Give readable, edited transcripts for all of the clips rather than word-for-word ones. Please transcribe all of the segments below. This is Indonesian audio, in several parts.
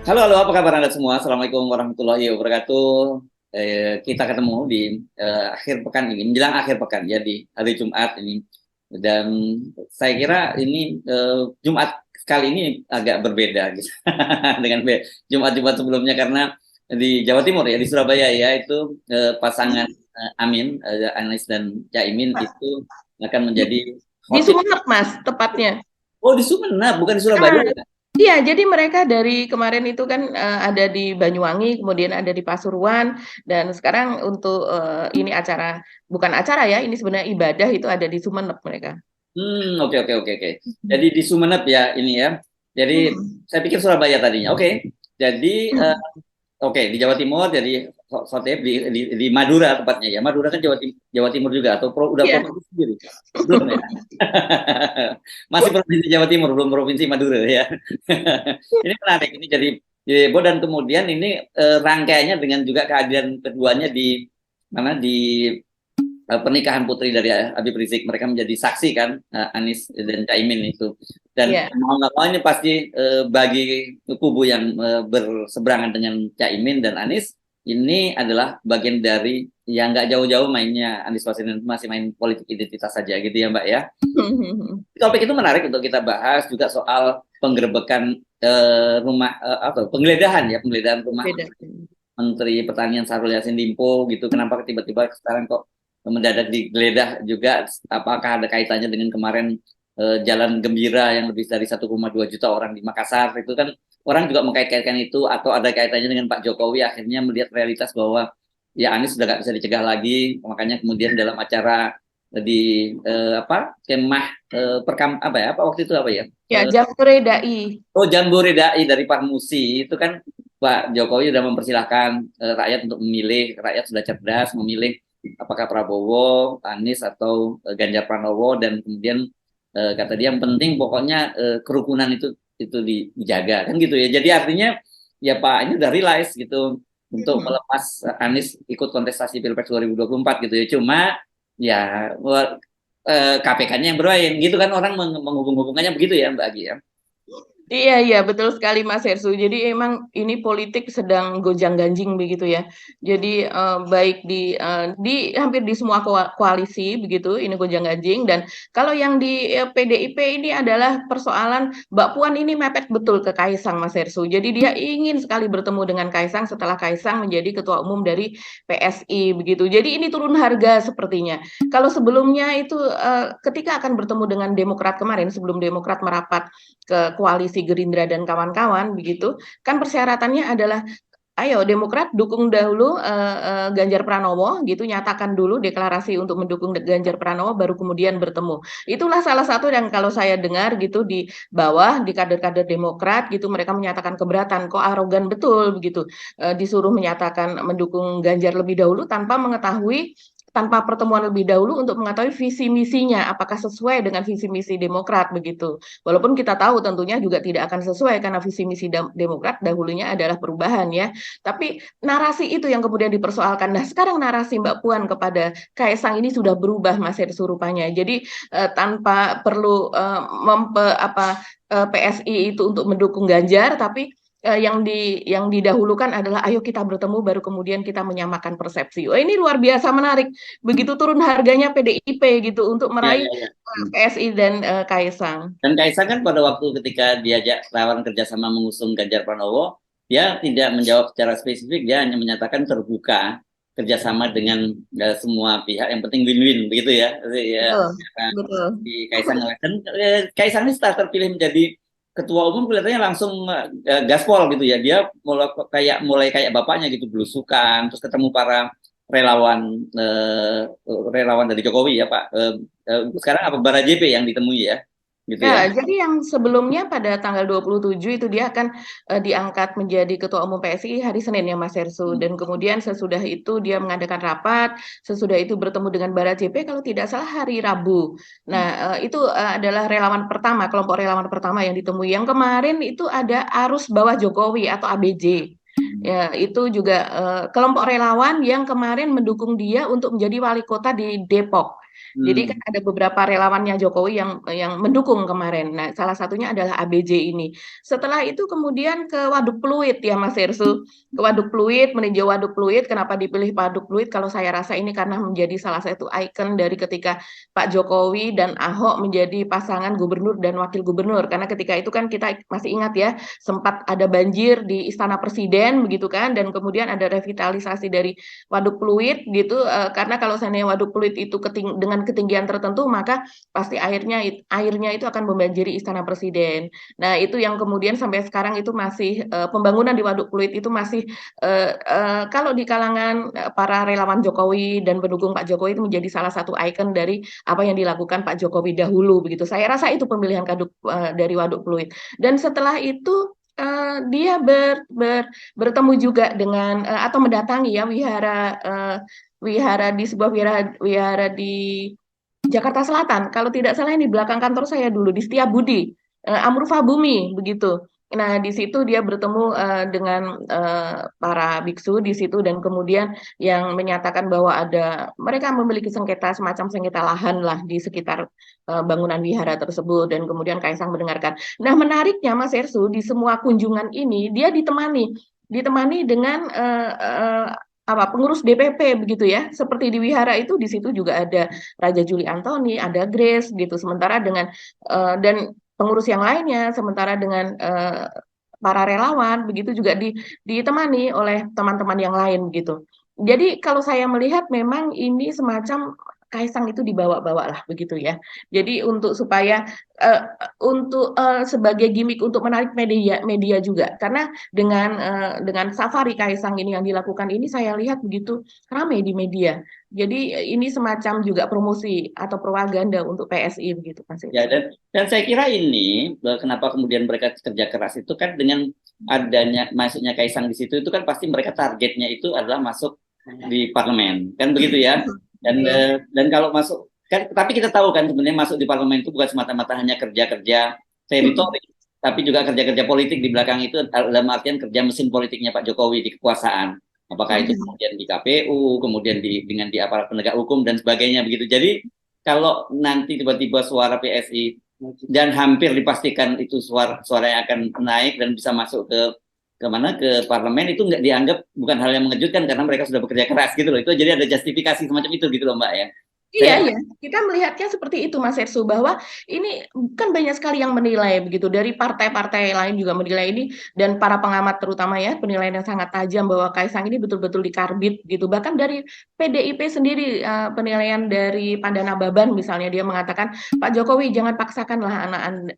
Halo, halo, apa kabar Anda semua? Assalamualaikum warahmatullahi wabarakatuh. Kita ketemu di akhir pekan ini, menjelang akhir pekan ya di hari Jumat ini. Dan saya kira ini Jumat kali ini agak berbeda gitu dengan Jumat-Jumat sebelumnya karena di Jawa Timur ya di Surabaya ya itu pasangan Amin, Anies dan Caimin itu akan Di, menjadi di khotib. Sumeneb, Mas, tepatnya. Oh di Sumeneb, bukan di Surabaya Ah, ya? iya, jadi mereka dari kemarin itu kan ada di Banyuwangi, kemudian ada di Pasuruan, dan sekarang untuk ini acara, bukan acara ya, ini sebenarnya ibadah itu ada di Sumeneb mereka. Oke, oke, oke, oke. Jadi di Sumeneb ya ini ya. Jadi Hmm. saya pikir Surabaya tadinya. Oke. Jadi Hmm. oke di Jawa Timur, jadi khotib di Madura tepatnya ya. Madura kan Jawa Timur juga atau udah Iya. provinsi sendiri? Belum ya. Masih provinsi Jawa Timur, belum provinsi Madura ya. Ini menarik. Ini jadi heboh dan kemudian ini rangkaiannya dengan juga kehadiran keduanya di mana di pernikahan putri dari Habib Rizik, mereka menjadi saksi kan, Anies dan Caimin itu, dan Iya. mau nggak mau ini pasti bagi kubu yang berseberangan dengan Caimin dan Anies ini adalah bagian dari yang nggak jauh-jauh mainnya Anies Baswedan masih main politik identitas saja gitu ya Mbak ya. Topik itu menarik untuk kita bahas juga soal penggerbekan rumah atau penggeledahan rumah Beda. Menteri Pertanian Syahrul Yassin Limpo gitu. Kenapa tiba-tiba sekarang kok mendadak digeledah juga? Apakah ada kaitannya dengan kemarin Jalan Gembira yang lebih dari 1,2 juta orang di Makassar itu kan orang juga mengkait-kaitkan itu atau ada kaitannya dengan Pak Jokowi akhirnya melihat realitas bahwa ya Anies sudah nggak bisa dicegah lagi, makanya kemudian dalam acara di kemah apa ya apa waktu itu apa ya Ya, Jafre Dai. Jambore Dai dari Parmusi itu kan Pak Jokowi sudah mempersilahkan rakyat untuk memilih, rakyat sudah cerdas memilih apakah Prabowo, Anies atau Ganjar Pranowo dan kemudian kata dia yang penting pokoknya kerukunan itu dijaga kan gitu ya. Jadi artinya ya Pak ini udah realize gitu untuk Hmm. melepas Anies ikut kontestasi Pilpres 2024 gitu ya. Cuma ya KPK-nya yang bermain gitu kan orang menghubung-hubungannya begitu ya Mbak Agi ya. Iya, iya, betul sekali Mas Hersu. Jadi emang ini politik sedang gonjang-ganjing begitu ya. Jadi baik di hampir di semua koalisi begitu, ini gonjang-ganjing. Dan kalau yang di PDIP ini adalah persoalan Mbak Puan ini mepet betul ke Kaisang Mas Hersu. Jadi dia ingin sekali bertemu dengan Kaisang setelah Kaisang menjadi ketua umum dari PSI begitu. Jadi ini turun harga sepertinya. Kalau sebelumnya itu ketika akan bertemu dengan Demokrat kemarin, sebelum Demokrat merapat ke koalisi Gerindra dan kawan-kawan begitu kan persyaratannya adalah ayo Demokrat dukung dahulu Ganjar Pranowo gitu, nyatakan dulu deklarasi untuk mendukung Ganjar Pranowo baru kemudian bertemu. Itulah salah satu yang kalau saya dengar gitu di bawah di kader-kader Demokrat gitu mereka menyatakan keberatan, kok arogan betul begitu. Disuruh menyatakan mendukung Ganjar lebih dahulu tanpa pertemuan lebih dahulu untuk mengetahui visi misinya apakah sesuai dengan visi misi Demokrat begitu. Walaupun kita tahu tentunya juga tidak akan sesuai karena visi misi Demokrat dahulunya adalah perubahan ya. Tapi narasi itu yang kemudian dipersoalkan. Nah, sekarang narasi Mbak Puan kepada Kaisang ini sudah berubah Mas Hersu rupanya. Jadi tanpa perlu PSI itu untuk mendukung Ganjar, tapi yang didahulukan adalah ayo kita bertemu baru kemudian kita menyamakan persepsi. Oh, ini luar biasa menarik. Begitu turun harganya PDIP gitu untuk Ya, meraih ya, ya. PSI dan Kaisang. Dan Kaisang kan pada waktu ketika diajak lawan kerjasama mengusung Ganjar Pranowo, dia tidak menjawab secara spesifik, dia hanya menyatakan terbuka kerjasama dengan semua pihak, yang penting win-win begitu ya. Ya, Betul, ya, betul. di Kaisang dan Kaisang ini setelah terpilih menjadi ketua umum kelihatannya langsung gaspol gitu ya. Dia mulai kayak bapaknya gitu belusukan, terus ketemu para relawan relawan dari Jokowi ya Pak. Sekarang apa Bara JP yang ditemui ya gitu ya. Ya, jadi yang sebelumnya pada tanggal 27 itu dia akan diangkat menjadi Ketua Umum PSI hari Senin ya Mas Hersu. Dan kemudian sesudah itu dia mengadakan rapat, sesudah itu bertemu dengan Bara JP kalau tidak salah hari Rabu. Nah, itu adalah relawan pertama, kelompok relawan pertama yang ditemui. Yang kemarin itu ada Arus Bawah Jokowi atau ABJ. Ya, itu juga kelompok relawan yang kemarin mendukung dia untuk menjadi wali kota di Depok. Jadi kan Hmm. ada beberapa relawannya Jokowi yang mendukung kemarin. Nah, salah satunya adalah ABJ ini. Setelah itu kemudian ke Waduk Pluit ya Mas Hersu. Ke Waduk Pluit, meninjau Waduk Pluit. Kenapa dipilih Waduk Pluit? Kalau saya rasa ini karena menjadi salah satu ikon dari ketika Pak Jokowi dan Ahok menjadi pasangan gubernur dan wakil gubernur. Karena ketika itu kan kita masih ingat ya, sempat ada banjir di Istana Presiden begitu kan, dan kemudian ada revitalisasi dari Waduk Pluit gitu. Karena kalau seandainya Waduk Pluit itu dengan ketinggian tertentu, maka pasti airnya itu akan membanjiri Istana Presiden. Nah, itu yang kemudian sampai sekarang itu masih pembangunan di Waduk Pluit itu masih kalau di kalangan para relawan Jokowi dan pendukung Pak Jokowi itu menjadi salah satu ikon dari apa yang dilakukan Pak Jokowi dahulu begitu. Saya rasa itu pemilihan dari Waduk Pluit. Dan setelah itu dia bertemu juga dengan atau mendatangi ya wihara di sebuah wihara di Jakarta Selatan. Kalau tidak salah ini di belakang kantor saya dulu di Setiabudi, Amrufah Bumi begitu. Nah, di situ dia bertemu dengan para biksu di situ dan kemudian yang menyatakan bahwa mereka memiliki sengketa semacam sengketa lahan lah di sekitar bangunan wihara tersebut dan kemudian Kaisang mendengarkan. Nah, menariknya Mas Ersu di semua kunjungan ini dia ditemani dengan pengurus DPP begitu ya. Seperti di wihara itu di situ juga ada Raja Juli Antoni, ada Grace gitu. Sementara dengan dan pengurus yang lainnya, sementara dengan para relawan begitu juga ditemani oleh teman-teman yang lain gitu. Jadi kalau saya melihat memang ini semacam Kaisang itu dibawa-bawa lah begitu ya. Jadi supaya uh, sebagai gimmick untuk menarik media juga karena dengan safari Kaisang ini yang dilakukan ini saya lihat begitu ramai di media. Jadi ini semacam juga promosi atau propaganda untuk PSI begitu Mas Ya, Irsu. dan saya kira ini kenapa kemudian mereka kerja keras itu kan dengan adanya masuknya Kaisang di situ itu kan pasti mereka targetnya itu adalah masuk di parlemen kan begitu ya. Betul. Dan kalau masuk kan tapi kita tahu kan sebenarnya masuk di parlemen itu bukan semata-mata hanya kerja-kerja teritori tapi juga kerja-kerja politik di belakang itu dalam artian kerja mesin politiknya Pak Jokowi di kekuasaan. Apakah itu kemudian di KPU, kemudian dengan di aparat penegak hukum dan sebagainya begitu. Jadi kalau nanti tiba-tiba suara PSI dan hampir dipastikan itu suara yang akan naik dan bisa masuk ke mana ke parlemen itu nggak dianggap bukan hal yang mengejutkan karena mereka sudah bekerja keras gitu loh. Itu jadi ada justifikasi semacam itu gitu loh Mbak ya. Iya, Saya iya. Kita melihatnya seperti itu, Mas Ersu, bahwa ini kan banyak sekali yang menilai begitu. Dari partai-partai lain juga menilai ini, dan para pengamat terutama ya, penilaian yang sangat tajam bahwa Kaisang ini betul-betul dikarbit gitu. Bahkan dari PDIP sendiri, penilaian dari Pandana Baban misalnya, dia mengatakan, Pak Jokowi jangan paksakanlah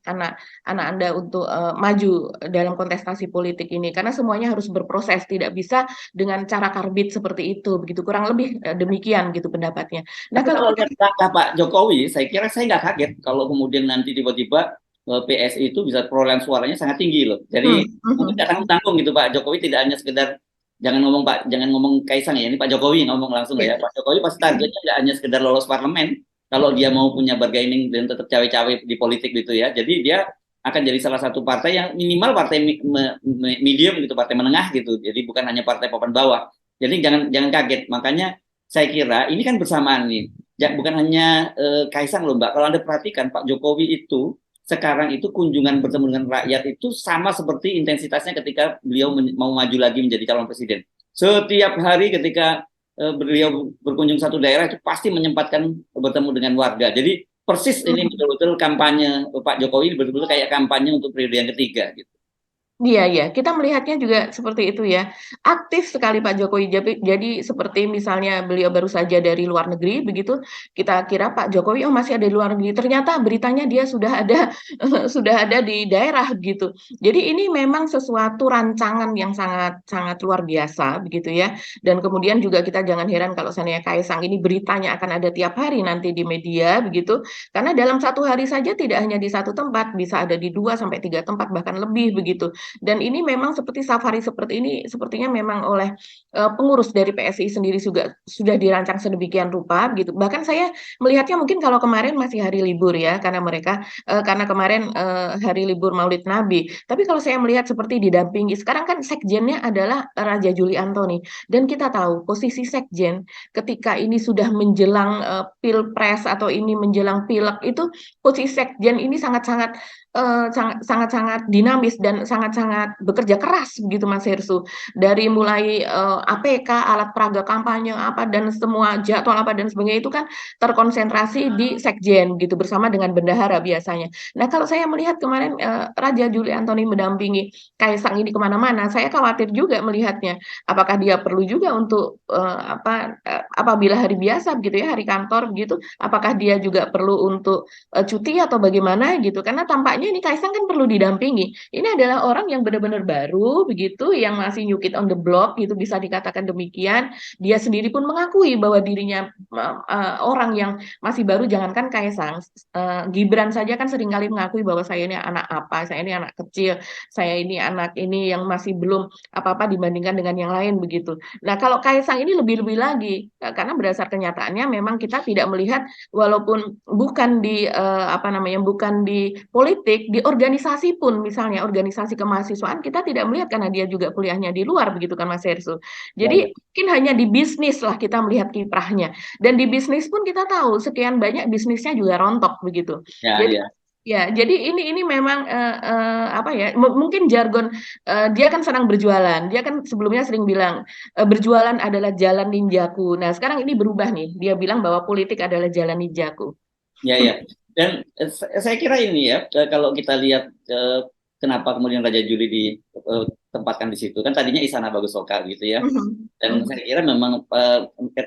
anak Anda untuk maju dalam kontestasi politik ini, karena semuanya harus berproses, tidak bisa dengan cara karbit seperti itu, begitu. Kurang lebih demikian gitu pendapatnya. Nah, Tapi kalau kalau kita lihat langkah Pak Jokowi, saya kira saya nggak kaget kalau kemudian nanti tiba-tiba PSI itu bisa perolehan suaranya sangat tinggi loh. Jadi mungkin nggak tanggung-tanggung gitu Pak Jokowi tidak hanya sekedar jangan ngomong Kaisang ya, ini Pak Jokowi yang ngomong langsung ya, ya. Pak Jokowi pasti targetnya nggak hanya sekedar lolos parlemen, kalau dia mau punya bargaining dan tetap cawe-cawe di politik gitu ya. Jadi dia akan jadi salah satu partai yang minimal partai medium gitu, partai menengah gitu. Jadi bukan hanya partai papan bawah. Jadi jangan jangan kaget. Makanya saya kira ini kan bersamaan nih. Ya, bukan hanya Kaisang loh Mbak. Kalau Anda perhatikan Pak Jokowi itu sekarang itu kunjungan bertemu dengan rakyat itu sama seperti intensitasnya ketika beliau mau maju lagi menjadi calon presiden. Setiap hari ketika beliau berkunjung satu daerah itu pasti menyempatkan bertemu dengan warga. Jadi persis ini betul-betul kampanye Pak Jokowi betul-betul kayak kampanye untuk periode yang ketiga gitu. iya, iya, kita melihatnya juga seperti itu ya. Aktif sekali Pak Jokowi. Jadi seperti misalnya beliau baru saja dari luar negeri, begitu kita kira Pak Jokowi oh masih ada di luar negeri. Ternyata beritanya dia sudah ada sudah ada di daerah gitu. Jadi ini memang sesuatu rancangan yang sangat sangat luar biasa begitu ya. Dan kemudian juga kita jangan heran kalau seandainya Kaisang ini beritanya akan ada tiap hari nanti di media begitu. Karena dalam satu hari saja tidak hanya di satu tempat, bisa ada di 2 sampai 3 tempat bahkan lebih begitu. Dan ini memang seperti safari seperti ini sepertinya memang oleh pengurus dari PSI sendiri juga sudah dirancang sedemikian rupa gitu. Bahkan saya melihatnya mungkin kalau kemarin masih hari libur ya karena mereka karena kemarin hari libur Maulid Nabi. Tapi kalau saya melihat seperti didampingi sekarang kan sekjennya adalah Raja Juli Antoni dan kita tahu posisi sekjen ketika ini sudah menjelang pilpres atau ini menjelang pileg itu posisi sekjen ini sangat-sangat sangat-sangat dinamis dan sangat-sangat bekerja keras begitu Mas Hersu dari mulai APK alat peraga kampanye apa dan semua jadwal apa dan sebagainya itu kan terkonsentrasi di sekjen gitu bersama dengan bendahara biasanya. Nah kalau saya melihat kemarin Raja Juli Antoni mendampingi Kaisang ini kemana-mana, saya khawatir juga melihatnya. Apakah dia perlu juga untuk apabila hari biasa gitu ya hari kantor gitu, apakah dia juga perlu untuk cuti atau bagaimana gitu? Karena tampaknya ini Kaisang kan perlu didampingi. Ini adalah orang yang benar-benar baru begitu, yang masih new kid on the block gitu bisa dikatakan demikian. Dia sendiri pun mengakui bahwa dirinya orang yang masih baru, jangankan Kaisang, Gibran saja kan seringkali mengakui bahwa saya ini anak apa, saya ini anak kecil, saya ini anak ini yang masih belum apa-apa dibandingkan dengan yang lain begitu. Nah, kalau Kaisang ini lebih-lebih lagi karena berdasar kenyataannya memang kita tidak melihat walaupun bukan di apa namanya bukan di politik, di organisasi pun misalnya organisasi kemahasiswaan kita tidak melihat karena dia juga kuliahnya di luar begitu kan Mas Hersu. Ya, ya, Jadi mungkin hanya di bisnis lah kita melihat kiprahnya. Dan di bisnis pun kita tahu sekian banyak bisnisnya juga rontok begitu. ya, Jadi ya. ya, jadi ini memang apa ya? Mungkin jargon dia kan senang berjualan. Dia kan sebelumnya sering bilang berjualan adalah jalan ninjaku. Nah, sekarang ini berubah nih. Dia bilang bahwa politik adalah jalan ninjaku. Ya, ya. Dan saya kira ini ya, kalau kita lihat kenapa kemudian Raja Juli ditempatkan di situ, kan tadinya Istana Bagus Soka gitu ya. Mhm, Dan mhm. saya kira memang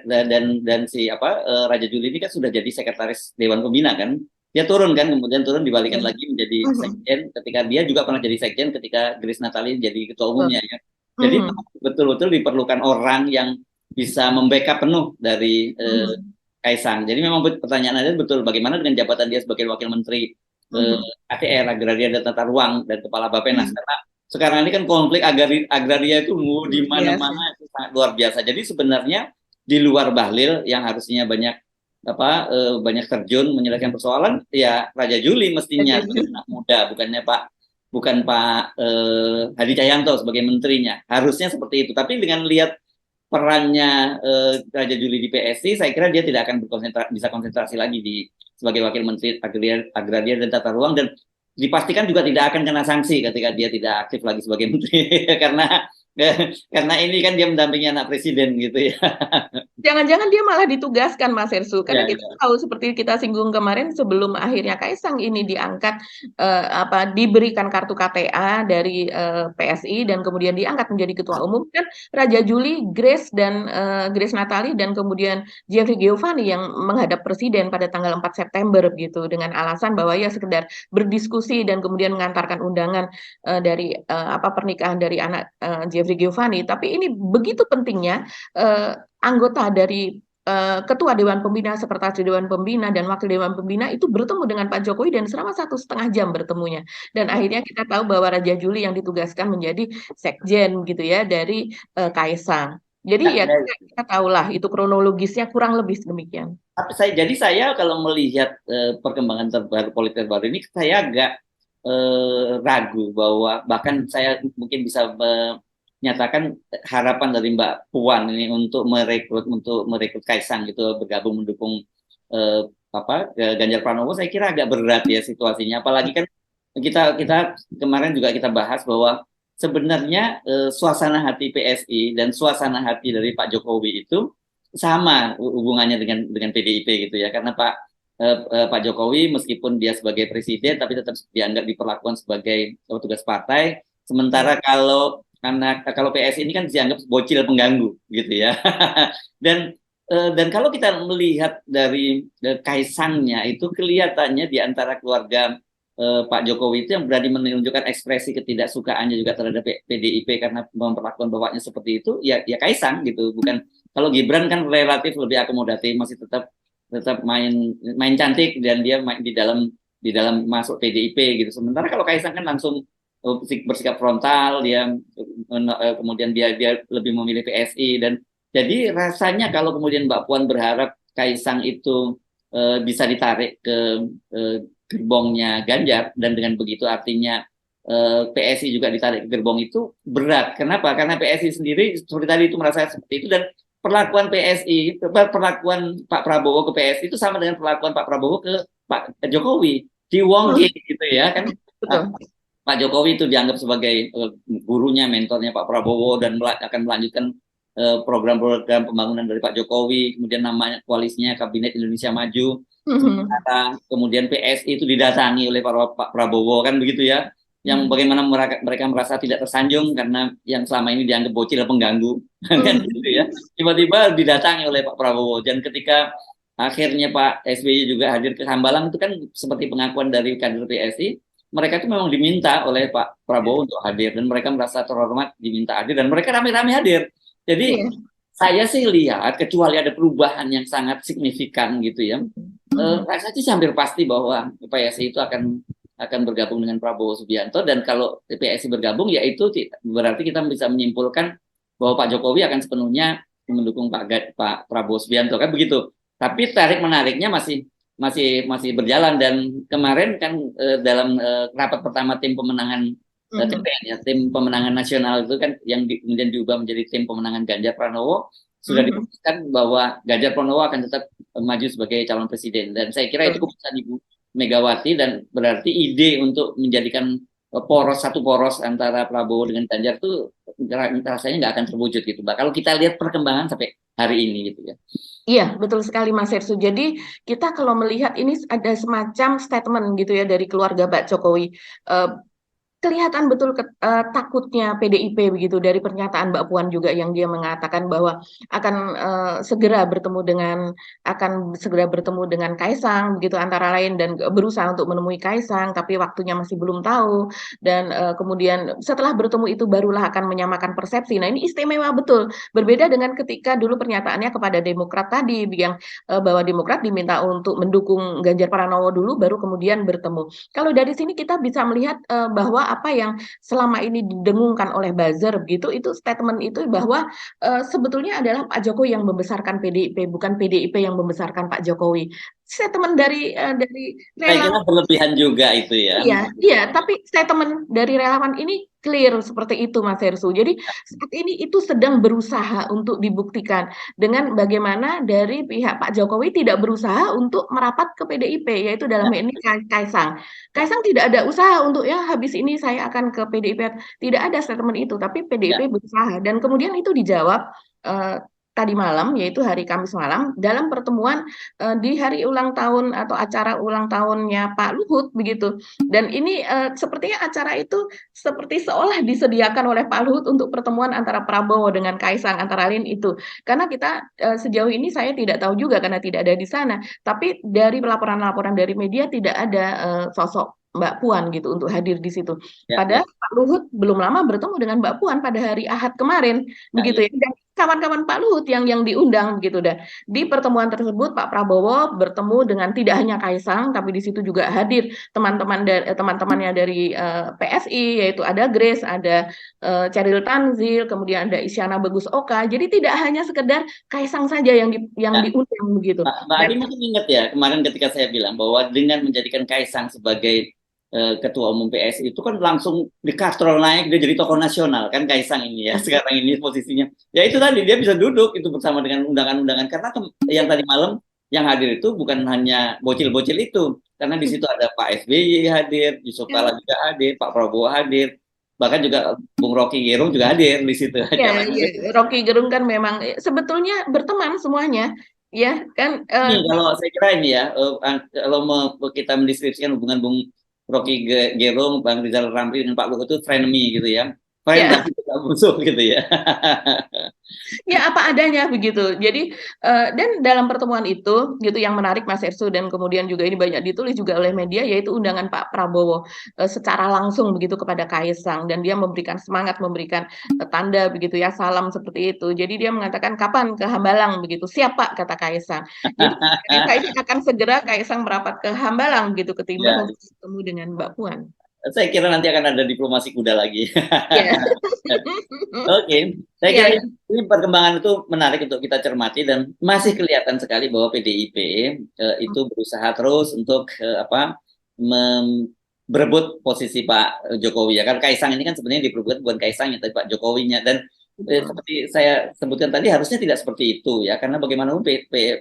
dan si Raja Juli ini kan sudah jadi sekretaris Dewan Pembina kan. Dia turun kan, kemudian turun dibalikan Ya. lagi menjadi Mhm, sekjen ketika dia juga pernah jadi sekjen ketika Grace Natali jadi ketua betul. umumnya ya. Jadi Mhm, betul-betul diperlukan orang yang bisa membackup penuh dari mhm, Kaisang. Jadi memang pertanyaan Anda betul, bagaimana dengan jabatan dia sebagai wakil menteri mhm, ATR, Agraria dan Tata Ruang, dan kepala Bappenas. mhm. Karena sekarang ini kan konflik agraria itu di Luar biasa. mana-mana itu sangat luar biasa. Jadi sebenarnya di luar Bahlil yang harusnya banyak terjun menyelesaikan persoalan, ya Raja Juli mestinya Raja sebagai Juli. anak muda, bukan Pak Hadi Cahyanto sebagai menterinya. Harusnya seperti itu. Tapi dengan lihat perannya Raja Juli di PSI, saya kira dia tidak akan bisa konsentrasi lagi sebagai wakil menteri agraria dan tata ruang, dan dipastikan juga tidak akan kena sanksi ketika dia tidak aktif lagi sebagai menteri karena ini kan dia mendampingi anak presiden gitu ya. Jangan-jangan dia malah ditugaskan Mas Hersu, karena Ya, kita ya. tahu seperti kita singgung kemarin sebelum akhirnya Kaisang ini diangkat diberikan kartu KTA dari PSI dan kemudian diangkat menjadi ketua umum kan Raja Juli, Grace dan Grace Natali dan kemudian Jeffrey Giovanni yang menghadap presiden pada tanggal 4 September gitu dengan alasan bahwa ya sekedar berdiskusi dan kemudian mengantarkan undangan dari pernikahan dari anak Jeffrey Giovanni, tapi ini begitu pentingnya eh, anggota dari ketua Dewan Pembina, sekretaris Dewan Pembina, dan wakil Dewan Pembina itu bertemu dengan Pak Jokowi dan selama 1,5 jam bertemunya. Dan akhirnya kita tahu bahwa Raja Juli yang ditugaskan menjadi sekjen gitu ya dari Kaisang. Jadi ya kita tahulah itu kronologisnya kurang lebih demikian. Tapi saya kalau melihat perkembangan terbaru politik terbaru ini, saya agak ragu bahwa bahkan saya mungkin bisa menyatakan harapan dari Mbak Puan ini untuk merekrut Kaisang gitu bergabung mendukung eh, Ganjar Pranowo. Saya kira agak berat ya situasinya. Apalagi kan kita kita kemarin juga kita bahas bahwa sebenarnya suasana hati PSI dan suasana hati dari Pak Jokowi itu sama hubungannya dengan PDIP gitu ya, karena Pak Jokowi meskipun dia sebagai presiden tapi tetap dianggap diperlakukan sebagai petugas partai, sementara Ya. kalau PSI ini kan dianggap bocil pengganggu gitu ya. Dan kalau kita melihat dari Kaisangnya itu kelihatannya di antara keluarga Pak Jokowi itu yang berani menunjukkan ekspresi ketidaksukaannya juga terhadap PDIP karena memperlakukan bapaknya seperti itu, ya Kaisang gitu. Bukan, kalau Gibran kan relatif lebih akomodatif, masih tetap tetap main main cantik dan dia main di dalam masuk PDIP gitu. Sementara kalau Kaisang kan langsung bersikap frontal, kemudian dia lebih memilih PSI, dan jadi rasanya kalau kemudian Mbak Puan berharap Kaisang itu bisa ditarik ke gerbongnya Ganjar, dan dengan begitu artinya PSI juga ditarik ke gerbong, itu berat. Kenapa? Karena PSI sendiri seperti tadi itu merasa seperti itu, dan perlakuan perlakuan Pak Prabowo ke PSI itu sama dengan perlakuan Pak Prabowo ke Pak Jokowi, diwongke gitu ya kan. Betul. Pak Jokowi itu dianggap sebagai gurunya, mentornya Pak Prabowo, dan akan melanjutkan program-program pembangunan dari Pak Jokowi. Kemudian namanya koalisinya Kabinet Indonesia Maju. Sementara kemudian PSI itu didatangi oleh Pak Prabowo, kan begitu ya. Yang bagaimana mereka merasa tidak tersanjung karena yang selama ini dianggap bocil pengganggu, kan gitu ya. Tiba-tiba didatangi oleh Pak Prabowo, dan ketika akhirnya Pak SBY juga hadir ke Hambalang, itu kan seperti pengakuan dari kader PSI, mereka itu memang diminta oleh Pak Prabowo untuk hadir, dan mereka merasa terhormat diminta hadir, dan mereka rame-rame hadir. Jadi saya sih lihat, kecuali ada perubahan yang sangat signifikan gitu ya, rasanya sih hampir pasti bahwa PSI itu akan bergabung dengan Prabowo Subianto, dan kalau PSI bergabung, ya itu berarti kita bisa menyimpulkan bahwa Pak Jokowi akan sepenuhnya mendukung Pak Prabowo Subianto, kan begitu. Tapi tarik menariknya masih berjalan, dan kemarin kan dalam rapat pertama tim pemenangan TPN ya, tim pemenangan nasional itu kan yang kemudian diubah menjadi tim pemenangan Ganjar Pranowo, sudah diputuskan bahwa Ganjar Pranowo akan tetap maju sebagai calon presiden, dan saya kira itu keputusan Ibu Megawati, dan berarti ide untuk menjadikan satu poros antara Prabowo dengan Ganjar itu rasanya nggak akan terwujud gitu, Mbak. Kalau kita lihat perkembangan sampai hari ini gitu ya. Iya, betul sekali Mas Hersu. Jadi kita kalau melihat ini ada semacam statement gitu ya dari keluarga Pak Jokowi. Kelihatan betul takutnya PDIP begitu dari pernyataan Mbak Puan juga, yang dia mengatakan bahwa akan segera bertemu dengan Kaisang begitu antara lain, dan berusaha untuk menemui Kaisang tapi waktunya masih belum tahu, dan kemudian setelah bertemu itu barulah akan menyamakan persepsi. Nah, ini istimewa betul, berbeda dengan ketika dulu pernyataannya kepada Demokrat tadi yang bahwa Demokrat diminta untuk mendukung Ganjar Pranowo dulu baru kemudian bertemu. Kalau dari sini kita bisa melihat bahwa apa yang selama ini didengungkan oleh buzzer begitu, itu statement itu bahwa sebetulnya adalah Pak Jokowi yang membesarkan PDIP, bukan PDIP yang membesarkan Pak Jokowi. Statement dari Saya kira berlebihan juga itu ya. Iya, tapi statement dari relawan ini clear seperti itu Mas Hersu. Jadi saat ini itu sedang berusaha untuk dibuktikan dengan bagaimana dari pihak Pak Jokowi tidak berusaha untuk merapat ke PDIP, yaitu dalam ini Kaisang. Kaisang tidak ada usaha untuk habis ini saya akan ke PDIP. Tidak ada statement itu, tapi PDIP berusaha, dan kemudian itu dijawab tadi malam, yaitu hari Kamis malam, dalam pertemuan di hari ulang tahun atau acara ulang tahunnya Pak Luhut begitu. Dan ini sepertinya acara itu seperti seolah disediakan oleh Pak Luhut untuk pertemuan antara Prabowo dengan Kaisang, antara lain itu. Karena kita sejauh ini saya tidak tahu juga karena tidak ada di sana, tapi dari laporan-laporan dari media tidak ada sosok Mbak Puan gitu untuk hadir di situ. Padahal Pak Luhut belum lama bertemu dengan Mbak Puan pada hari Ahad kemarin, begitu ya. Dan kawan-kawan Pak Luhut yang diundang gitu dah. Di pertemuan tersebut Pak Prabowo bertemu dengan tidak hanya Kaisang, tapi di situ juga hadir teman-temannya dari PSI, yaitu ada Grace, ada Ceril Tanzil, kemudian ada Isyana Bagus Oka. Jadi tidak hanya sekedar Kaisang saja yang diundang begitu. Mbak Adi mungkin ingat ya kemarin ketika saya bilang bahwa dengan menjadikan Kaisang sebagai ketua umum PSI itu kan langsung dikastrol naik, dia jadi tokoh nasional kan Kaisang ini ya sekarang ini posisinya. Ya itu tadi dia bisa duduk itu bersama dengan undangan-undangan, karena yang tadi malam yang hadir itu bukan hanya bocil-bocil itu, karena di situ ada Pak SBY hadir, Yusuf Kala juga hadir, Pak Prabowo hadir, bahkan juga Bung Rocky Gerung juga hadir di situ. Ya, Rocky Gerung kan memang sebetulnya berteman semuanya, ya kan. Kalau saya kira ini ya, kalau kita mendeskripsikan hubungan Bung Rocky Gerung, Bang Rizal Ramli dengan Pak Luhut itu frenemy gitu ya. Friend tapi tidak musuh gitu ya. Ya apa adanya begitu. Jadi dan dalam pertemuan itu gitu yang menarik Mas Ersu, dan kemudian juga ini banyak ditulis juga oleh media, yaitu undangan Pak Prabowo secara langsung begitu kepada Kaisang, dan dia memberikan semangat, memberikan tanda begitu ya, salam seperti itu. Jadi dia mengatakan kapan ke Hambalang begitu. Siap Pak, kata Kaisang. Jadi ini akan segera Kaisang merapat ke Hambalang gitu ketimbang untuk bertemu dengan Mbak Puan. Saya kira nanti akan ada diplomasi kuda lagi. Ya. Oke, saya Ya, kira ya. ini perkembangan itu menarik untuk kita cermati dan masih kelihatan sekali bahwa PDIP itu berusaha terus untuk berebut posisi Pak Jokowi ya. Kan Kaisang ini kan sebenarnya diperebutkan bukan Kaisangnya tapi Pak Jokowinya dan seperti saya sebutkan tadi harusnya tidak seperti itu ya karena bagaimanapun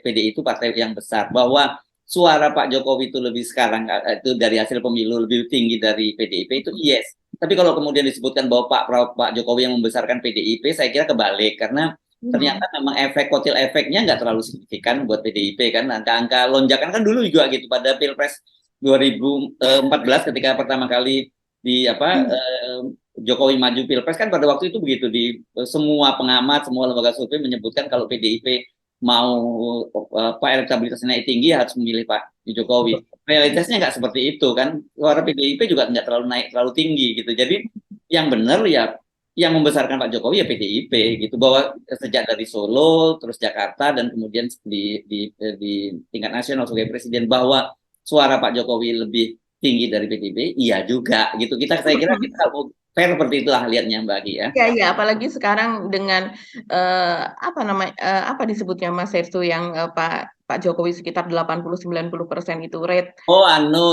PDI itu partai yang besar bahwa suara Pak Jokowi itu lebih sekarang itu dari hasil pemilu lebih tinggi dari PDIP itu yes. Tapi kalau kemudian disebutkan bahwa Pak Jokowi yang membesarkan PDIP, saya kira kebalik karena ternyata memang efek kotil efeknya nggak terlalu signifikan buat PDIP kan angka-angka lonjakan kan dulu juga gitu pada Pilpres 2014 ketika pertama kali di Jokowi maju Pilpres kan pada waktu itu begitu di semua pengamat semua lembaga survei menyebutkan kalau PDIP mau elektabilitasnya naik tinggi harus memilih Pak Jokowi. Realitasnya nggak seperti itu kan. Suara PDIP juga nggak terlalu naik terlalu tinggi gitu. Jadi yang benar ya yang membesarkan Pak Jokowi ya PDIP gitu bahwa sejak dari Solo terus Jakarta dan kemudian di tingkat nasional sebagai presiden bahwa suara Pak Jokowi lebih tinggi dari PDIP iya juga gitu. Saya kira kita kalau fair seperti itulah lihatnya Mbak Aki ya. Ya, ya, apalagi sekarang dengan apa namanya, apa disebutnya Mas Hersu yang Pak Jokowi sekitar 80-90% itu rate Oh,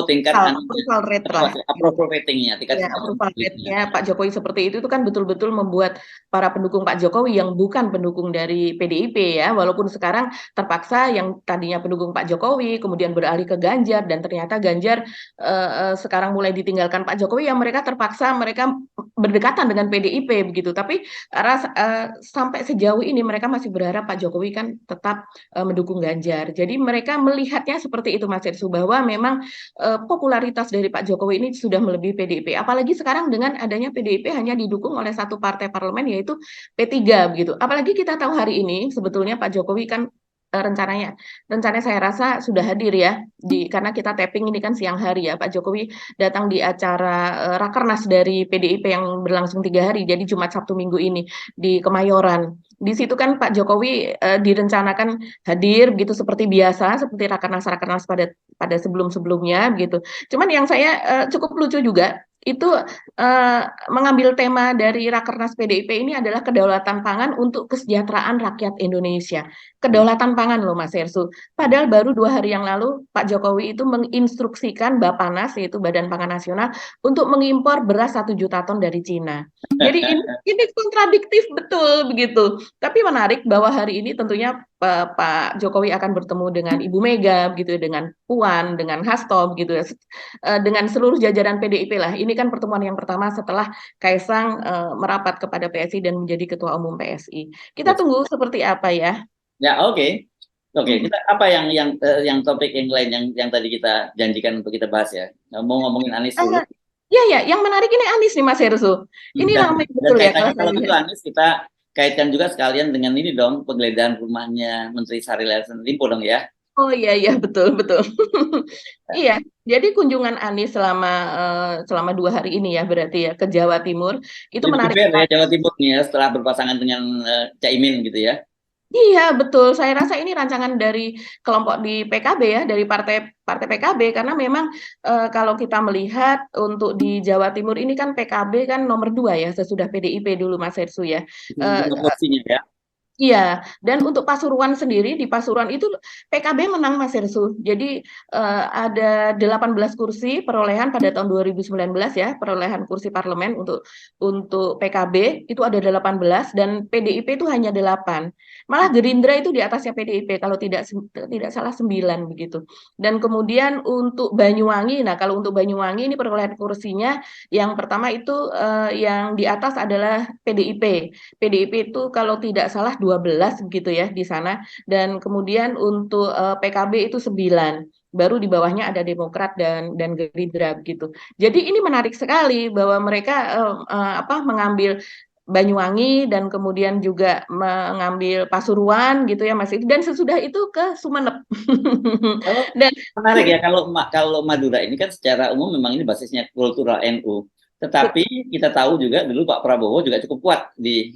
tingkat approval rate lah. approval ratingnya, tingkat Ya, approval publiknya. rate-nya Pak Jokowi seperti itu kan betul-betul membuat para pendukung Pak Jokowi yang bukan pendukung dari PDIP ya, walaupun sekarang terpaksa yang tadinya pendukung Pak Jokowi kemudian beralih ke Ganjar dan ternyata Ganjar sekarang mulai ditinggalkan Pak Jokowi ya mereka terpaksa mereka berdekatan dengan PDIP begitu. Tapi sampai sejauh ini mereka masih berharap Pak Jokowi kan tetap mendukung Ganjar. Jadi mereka melihatnya seperti itu Mas Ersu bahwa memang popularitas dari Pak Jokowi ini sudah melebihi PDIP. Apalagi sekarang dengan adanya PDIP hanya didukung oleh satu partai parlemen yaitu P3 begitu. Apalagi kita tahu hari ini sebetulnya Pak Jokowi kan rencananya saya rasa sudah hadir ya karena kita tapping ini kan siang hari ya Pak Jokowi datang di acara Rakernas dari PDIP yang berlangsung 3 hari jadi Jumat Sabtu Minggu ini di Kemayoran. Di situ kan Pak Jokowi direncanakan hadir begitu seperti biasa seperti Rakernas pada sebelum-sebelumnya begitu. Cuman yang saya cukup lucu juga itu mengambil tema dari Rakernas PDIP ini adalah kedaulatan pangan untuk kesejahteraan rakyat Indonesia. Kedaulatan pangan loh Mas Hersu. Padahal baru 2 hari yang lalu Pak Jokowi itu menginstruksikan Bappenas yaitu Badan Pangan Nasional untuk mengimpor beras 1 juta ton dari Cina. Jadi ini kontradiktif betul begitu. Tapi menarik bahwa hari ini tentunya Pak Jokowi akan bertemu dengan Ibu Mega gitu dengan Puan, dengan Hasto gitu dengan seluruh jajaran PDIP lah. Ini kan pertemuan yang pertama setelah Kaisang merapat kepada PSI dan menjadi Ketua Umum PSI. Kita tunggu seperti apa ya. Ya, oke. Oke, kita apa yang topik yang lain yang tadi kita janjikan untuk kita bahas ya. Mau ngomongin Anies dulu. Iya ya, yang menarik ini Anies nih Mas Hersu. Ini ramai betul ya kalau itu Anies kita kaitkan juga sekalian dengan ini dong penggeledahan rumahnya Menteri Syahrul Yassin Limpo dong ya. Oh iya betul. Iya, jadi kunjungan Anies selama 2 hari ini ya berarti ya ke Jawa Timur itu menarik. Ya Jawa Timur nih ya setelah berpasangan dengan Caimin gitu ya. Iya betul, saya rasa ini rancangan dari kelompok di PKB ya, dari partai PKB karena memang kalau kita melihat untuk di Jawa Timur ini kan PKB kan nomor 2 ya sesudah PDIP dulu Mas Hersu ya. Porsinya ya. Iya, dan untuk Pasuruan sendiri, di Pasuruan itu PKB menang Mas Hersu. Jadi ada 18 kursi perolehan pada tahun 2019 ya, perolehan kursi parlemen untuk PKB itu ada 18 dan PDIP itu hanya 8. Malah Gerindra itu di atasnya PDIP kalau tidak salah 9 begitu. Dan kemudian untuk Banyuwangi, nah kalau untuk Banyuwangi ini perolehan kursinya yang pertama itu yang di atas adalah PDIP. PDIP itu kalau tidak salah 12 begitu ya di sana dan kemudian untuk PKB itu 9 baru di bawahnya ada Demokrat dan Gerindra begitu. Jadi ini menarik sekali bahwa mereka mengambil Banyuwangi dan kemudian juga mengambil Pasuruan gitu ya Mas dan sesudah itu ke Sumeneb. Dan menarik ya kalau Madura ini kan secara umum memang ini basisnya kultural NU. Tetapi kita tahu juga dulu Pak Prabowo juga cukup kuat di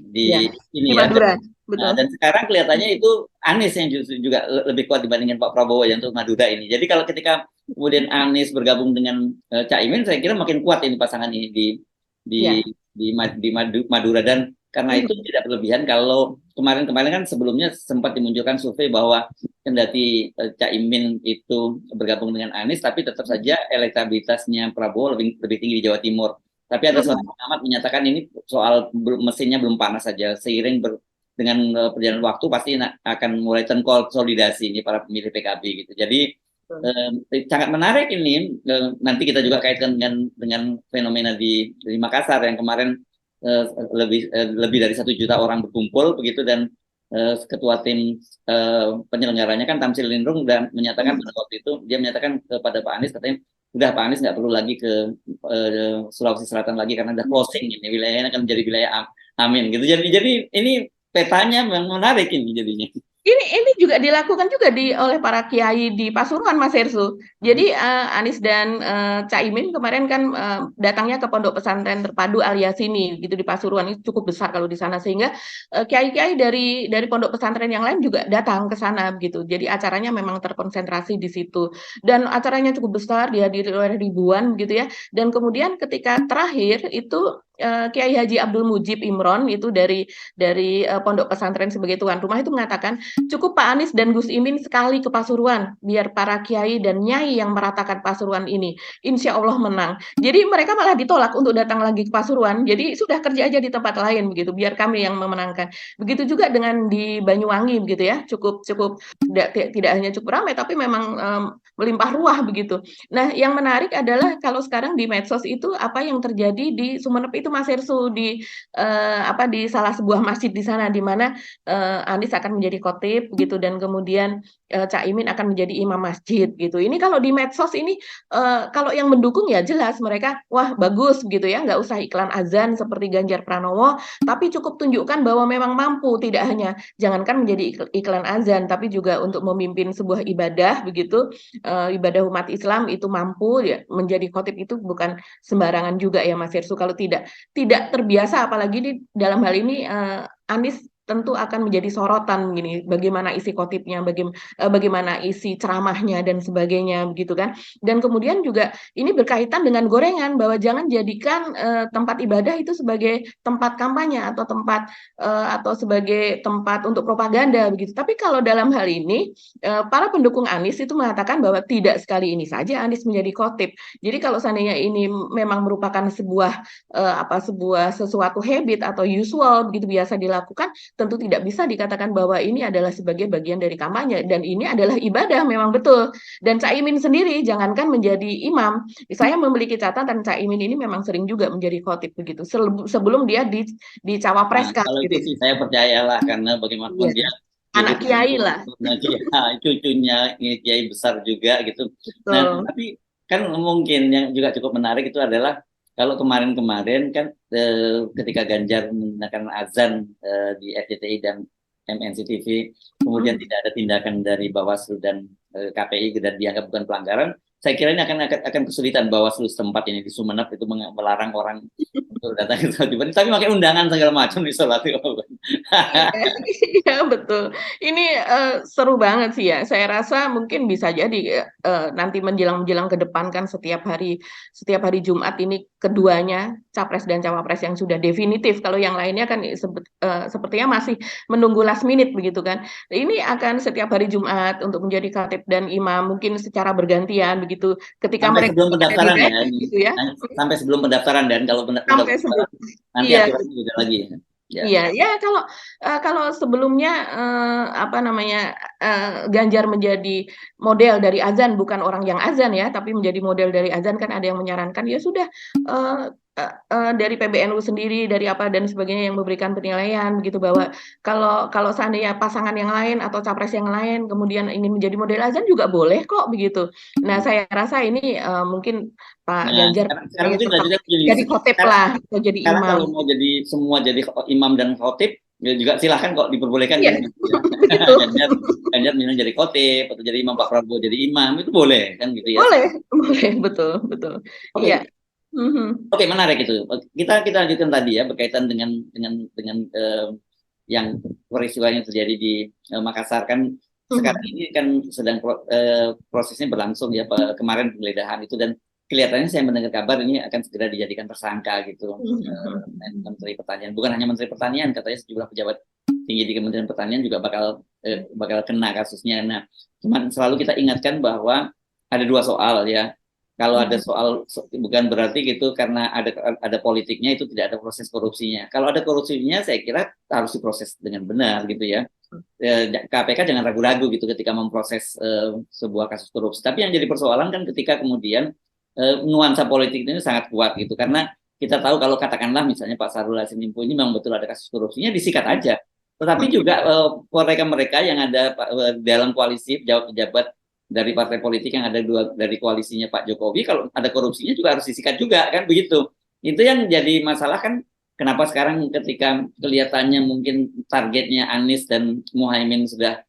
ini ya. Madura. Nah, dan sekarang kelihatannya itu Anies yang justru juga lebih kuat dibandingkan Pak Prabowo yang untuk Madura ini. Jadi kalau ketika kemudian Anies bergabung dengan Caimin, saya kira makin kuat ini pasangan ini di Ya. Madura. Dan karena itu tidak berlebihan kalau kemarin-kemarin kan sebelumnya sempat dimunculkan survei bahwa kendati Caimin itu bergabung dengan Anies, tapi tetap saja elektabilitasnya Prabowo lebih tinggi di Jawa Timur. Tapi ada seorang pengamat menyatakan ini soal mesinnya belum panas saja. Seiring dengan perjalanan waktu pasti akan mulai terkonsolidasi ini para pemilih PKB gitu. Jadi sangat menarik ini. Nanti kita juga kaitkan dengan fenomena di Makassar yang kemarin lebih dari 1 juta orang berkumpul begitu, dan ketua tim penyelenggaranya kan Tamsil Lindrung dan menyatakan pada waktu itu dia menyatakan kepada Pak Anies, katanya udah Pak Anies nggak perlu lagi ke Sulawesi Selatan lagi karena udah closing ini, wilayahnya akan menjadi wilayah amin gitu. Jadi ini petanya memang menarik ini jadinya. Ini juga dilakukan juga oleh para kiai di Pasuruan, Mas Hersu. Jadi Anies dan Caimin kemarin kan datangnya ke Pondok Pesantren Terpadu Al Yasini gitu di Pasuruan, itu cukup besar kalau di sana, sehingga kiai-kiai dari pondok pesantren yang lain juga datang ke sana begitu. Jadi acaranya memang terkonsentrasi di situ dan acaranya cukup besar, dihadiri oleh ribuan gitu ya. Dan kemudian ketika terakhir itu Kiai Haji Abdul Mujib Imron itu dari pondok pesantren sebagai tuan rumah itu mengatakan cukup Pak Anies dan Gus Imin sekali ke Pasuruan, biar para kiai dan nyai yang meratakan Pasuruan ini, insya Allah menang. Jadi mereka malah ditolak untuk datang lagi ke Pasuruan. Jadi sudah kerja aja di tempat lain begitu, biar kami yang memenangkan. Begitu juga dengan di Banyuwangi begitu ya, cukup tidak hanya cukup ramai, tapi memang melimpah ruah begitu. Nah, yang menarik adalah kalau sekarang di medsos itu apa yang terjadi di Sumeneb itu, Mas Hersu, di salah sebuah masjid di sana, di mana Anies akan menjadi khotib gitu, dan kemudian Caimin akan menjadi imam masjid gitu. Ini kalau di medsos ini kalau yang mendukung ya jelas mereka wah bagus gitu ya, nggak usah iklan azan seperti Ganjar Pranowo, tapi cukup tunjukkan bahwa memang mampu, tidak hanya jangankan menjadi iklan azan, tapi juga untuk memimpin sebuah ibadah begitu, ibadah umat Islam itu mampu ya, menjadi khotib itu bukan sembarangan juga ya Mas Yersu, kalau tidak terbiasa, apalagi di dalam hal ini Anies tentu akan menjadi sorotan gini, bagaimana isi khotibnya, bagaimana isi ceramahnya dan sebagainya begitu kan. Dan kemudian juga ini berkaitan dengan gorengan, bahwa jangan jadikan tempat ibadah itu sebagai tempat kampanye atau sebagai tempat untuk propaganda begitu. Tapi kalau dalam hal ini para pendukung Anies itu mengatakan bahwa tidak sekali ini saja Anies menjadi khotib. Jadi kalau seandainya ini memang merupakan sebuah sesuatu habit atau usual begitu biasa dilakukan, tentu tidak bisa dikatakan bahwa ini adalah sebagai bagian dari kampanye, dan ini adalah ibadah memang betul. Dan Caimin sendiri jangankan menjadi imam, saya memiliki catatan Caimin ini memang sering juga menjadi khotib begitu sebelum dia di cawapreskan Kalau itu gitu. sih saya percayalah, karena bagaimanapun Iya. dia Anak jadi kiai lah. cucunya kiai besar juga gitu. Nah, Betul. tapi kan mungkin yang juga cukup menarik itu adalah kalau kemarin-kemarin kan ketika Ganjar menggunakan azan di RCTI dan MNC TV, kemudian tidak ada tindakan dari Bawaslu dan KPI dan dianggap bukan pelanggaran, saya kira ini akan kesulitan Bawaslu setempat ini di Sumeneb itu melarang orang untuk datang ke sholat Jumat, tapi pakai undangan segala macam di sholat. Iya, iya betul. Ini seru banget sih ya. Saya rasa mungkin bisa jadi nanti menjelang ke depan kan setiap hari Jumat ini keduanya capres dan cawapres yang sudah definitif. Kalau yang lainnya kan sepertinya masih menunggu last minute begitu kan. Ini akan setiap hari Jumat untuk menjadi khatib dan imam mungkin secara bergantian begitu. Ketika Sampai mereka sebelum ada di pendaftaran ya, bed gitu ya. sampai sebelum pendaftaran, dan kalau Sampai pendaftaran sebelum. nanti Iya. aturannya beda lagi ya. Iya, ya kalau sebelumnya apa namanya Ganjar menjadi model dari azan, bukan orang yang azan ya, tapi menjadi model dari azan, kan ada yang menyarankan ya sudah eh, dari PBNU sendiri, dari apa dan sebagainya yang memberikan penilaian begitu, bahwa kalau seandainya pasangan yang lain atau capres yang lain kemudian ingin menjadi model azan juga boleh kok begitu. Nah, saya rasa ini mungkin Pak Nah, Ganjar sekarang mungkin tetap jadi jadi khotib lah atau jadi sekarang imam. kalau mau jadi semua jadi imam dan khotib ya juga silahkan kok, diperbolehkan Iya, kan gitu ya. itu. Ganjar Ganjar minum jadi khotib atau jadi imam, Pak Prabowo jadi imam, itu boleh kan gitu ya. Boleh, boleh, betul, betul. Iya. Oke, Mhm. oke, menarik itu. Kita lanjutkan tadi ya, berkaitan dengan yang peristiwa yang terjadi di Makassar kan. sekarang ini kan sedang prosesnya berlangsung ya, kemarin penggeledahan itu, dan kelihatannya saya mendengar kabar ini akan segera dijadikan tersangka gitu, Menteri Pertanian. Bukan hanya Menteri Pertanian, katanya sejumlah pejabat tinggi di Kementerian Pertanian juga bakal kena kasusnya. Nah, cuman selalu kita ingatkan bahwa ada dua soal ya. Kalau ada soal, bukan berarti gitu karena ada politiknya itu tidak ada proses korupsinya. Kalau ada korupsinya, saya kira harus diproses dengan benar gitu ya. KPK jangan ragu-ragu gitu ketika memproses sebuah kasus korupsi. Tapi yang jadi persoalan kan ketika kemudian nuansa politik ini sangat kuat gitu, karena kita tahu kalau katakanlah misalnya Pak Syahrul Yassin Limpo ini memang betul ada kasus korupsinya, disikat aja. Tetapi juga mereka-mereka yang ada dalam koalisi pejabat-pejabat dari partai politik yang ada dari koalisinya Pak Jokowi, kalau ada korupsinya juga harus disikat juga kan begitu. Itu yang jadi masalah kan, kenapa sekarang ketika kelihatannya mungkin targetnya Anies dan Muhaimin sudah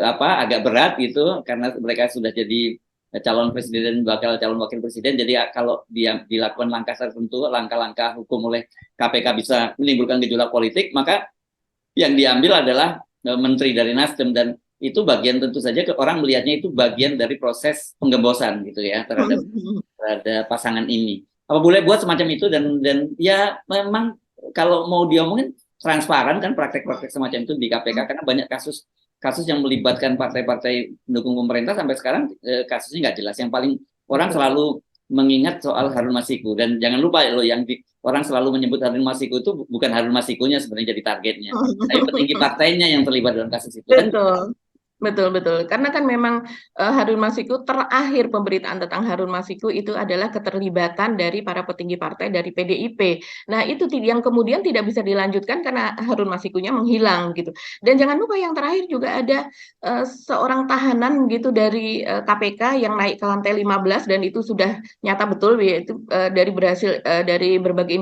agak berat gitu karena mereka sudah jadi calon presiden, bakal calon wakil presiden. Jadi kalau dia dilakukan langkah tertentu, langkah-langkah hukum oleh KPK bisa menimbulkan gejolak politik, maka yang diambil adalah menteri dari Nasdem, dan itu bagian, tentu saja orang melihatnya itu bagian dari proses penggembosan gitu ya terhadap pasangan ini. Apa boleh buat semacam itu, dan ya memang kalau mau diomongin transparan kan praktek-praktek semacam itu di KPK, karena banyak kasus yang melibatkan partai-partai pendukung pemerintah sampai sekarang kasusnya nggak jelas. Yang paling orang selalu mengingat soal Harun Masiku, dan jangan lupa loh yang orang selalu menyebut Harun Masiku itu bukan Harun Masikunya sebenarnya jadi targetnya, tapi petinggi partainya yang terlibat dalam kasus itu kan. Betul. Karena kan memang Harun Masiku, terakhir pemberitaan tentang Harun Masiku itu adalah keterlibatan dari para petinggi partai dari PDIP. Nah, itu yang kemudian tidak bisa dilanjutkan karena Harun Masikunya menghilang gitu. Dan jangan lupa yang terakhir juga ada seorang tahanan gitu dari KPK yang naik ke lantai 15, dan itu sudah nyata betul yaitu dari berbagai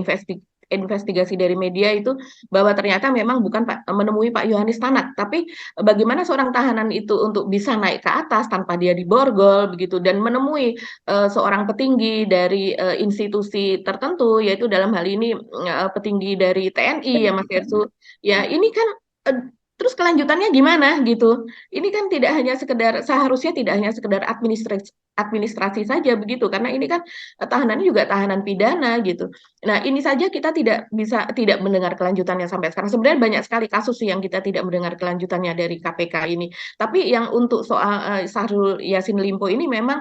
investigasi dari media itu, bahwa ternyata memang bukan menemui Pak Yohanis Tanak, tapi bagaimana seorang tahanan itu untuk bisa naik ke atas tanpa dia diborgol begitu, dan menemui seorang petinggi dari institusi tertentu, yaitu dalam hal ini petinggi dari TNI ya Mas Yersu. Ya ini kan terus kelanjutannya gimana gitu. Ini kan tidak hanya sekedar, seharusnya tidak hanya sekedar administrasi saja begitu, karena ini kan tahanannya juga tahanan pidana gitu. Nah, ini saja kita tidak mendengar kelanjutannya sampai sekarang. Sebenarnya banyak sekali kasus yang kita tidak mendengar kelanjutannya dari KPK ini. Tapi yang untuk soal Syahrul Yassin Limpo ini memang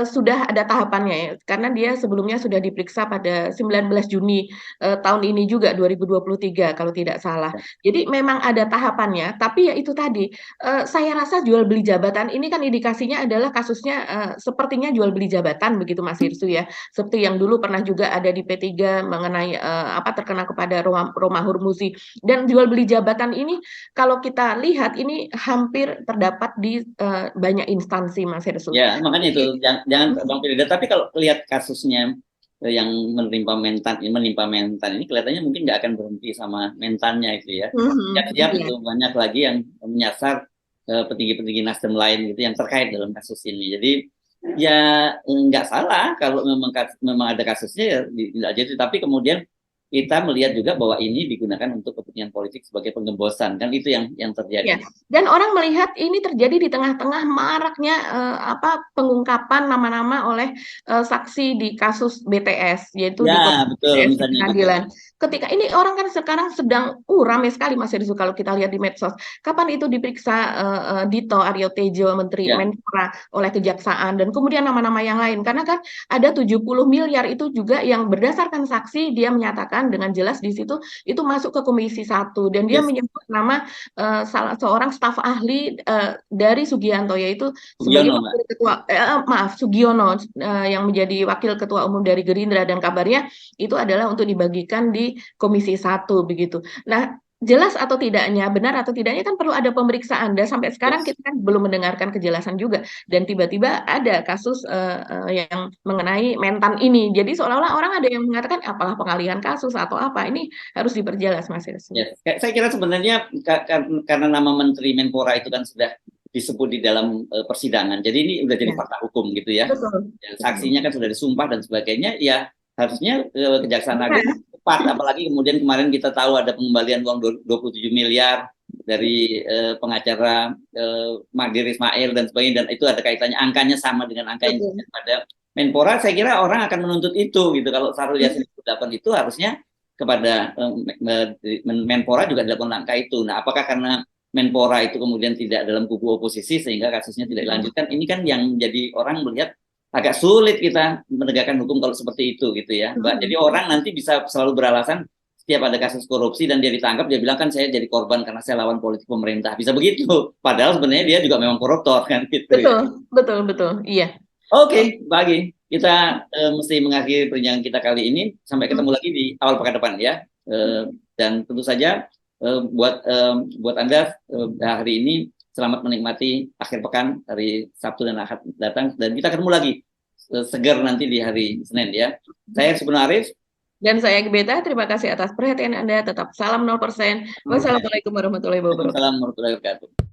sudah ada tahapannya ya, karena dia sebelumnya sudah diperiksa pada 19 Juni tahun ini juga 2023 kalau tidak salah. Jadi memang ada tahapannya, tapi ya itu tadi, saya rasa jual beli jabatan ini kan indikasinya adalah kasusnya sepertinya jual beli jabatan begitu Mas Hirsu ya. Seperti yang dulu pernah juga ada di P3 mengenai terkena kepada Romahur Muzi, dan jual beli jabatan ini kalau kita lihat ini hampir terdapat di banyak instansi Mas Hirsu. Ya, makanya itu jangan Bang Firda, tapi kalau lihat kasusnya yang menimpa mentan ini kelihatannya mungkin nggak akan berhenti sama mentannya itu ya. Siap-siap itu banyak lagi yang menyasar petinggi-petinggi Nasdem lain gitu yang terkait dalam kasus ini. Jadi ya nggak salah kalau memang ada kasusnya ya dilanjuti, tapi kemudian kita melihat juga bahwa ini digunakan untuk kepentingan politik sebagai penggembosan, kan itu yang terjadi. Ya. Dan orang melihat ini terjadi di tengah-tengah maraknya pengungkapan nama-nama oleh saksi di kasus BTS, yaitu di betul, pengadilan. Ketika ini orang kan sekarang sedang ramai sekali Mas Rizul kalau kita lihat di medsos. Kapan itu diperiksa Dito Aryo Tejo, Menteri Menpora oleh Kejaksaan, dan kemudian nama-nama yang lain. Karena kan ada 70 miliar itu juga yang berdasarkan saksi dia menyatakan dengan jelas di situ itu masuk ke Komisi 1, dan dia menyebut nama salah seorang staf ahli dari Sugianto, yaitu sebagai wakil ketua Sugiono yang menjadi wakil ketua umum dari Gerindra, dan kabarnya itu adalah untuk dibagikan di Komisi 1 begitu. Nah, jelas atau tidaknya, benar atau tidaknya kan perlu ada pemeriksaan, dan sampai sekarang kita kan belum mendengarkan kejelasan juga, dan tiba-tiba ada kasus yang mengenai mentan ini. Jadi seolah-olah orang ada yang mengatakan apalah pengalihan kasus atau apa, ini harus diperjelas Mas Hirsu. Saya kira sebenarnya karena nama Menteri Menpora itu kan sudah disebut di dalam persidangan, jadi ini udah jadi fakta hukum gitu ya. Betul. Saksinya kan sudah disumpah dan sebagainya, ya harusnya Kejaksaan Agung cepat, apalagi kemudian kemarin kita tahu ada pengembalian uang 27 miliar dari pengacara Magdir Ismail dan sebagainya, dan itu ada kaitannya, angkanya sama dengan angka yang Betul. pada Menpora. Saya kira orang akan menuntut itu gitu. Kalau Syahrul Yassin dilakukan itu harusnya kepada Menpora juga dilakukan langkah itu. Nah, apakah karena Menpora itu kemudian tidak dalam kubu oposisi sehingga kasusnya tidak dilanjutkan? Ini kan yang jadi orang melihat agak sulit kita menegakkan hukum kalau seperti itu gitu ya, Mbak. Jadi orang nanti bisa selalu beralasan setiap ada kasus korupsi dan dia ditangkap, dia bilang kan saya jadi korban karena saya lawan politik pemerintah. Bisa begitu. Padahal sebenarnya dia juga memang koruptor kan gitu ya. Betul, betul, betul. Iya. Oke, bagi kita mesti mengakhiri perbincangan kita kali ini. Sampai ketemu lagi di awal pekan depan ya. Dan tentu saja buat Anda hari ini selamat menikmati akhir pekan hari Sabtu dan Ahad datang, dan kita ketemu lagi segar nanti di hari Senin ya. Saya Subun Arif. Dan saya Gebeta, terima kasih atas perhatian Anda. Tetap salam 0%. Wassalamualaikum warahmatullahi wabarakatuh. Waalaikumsalam warahmatullahi wabarakatuh.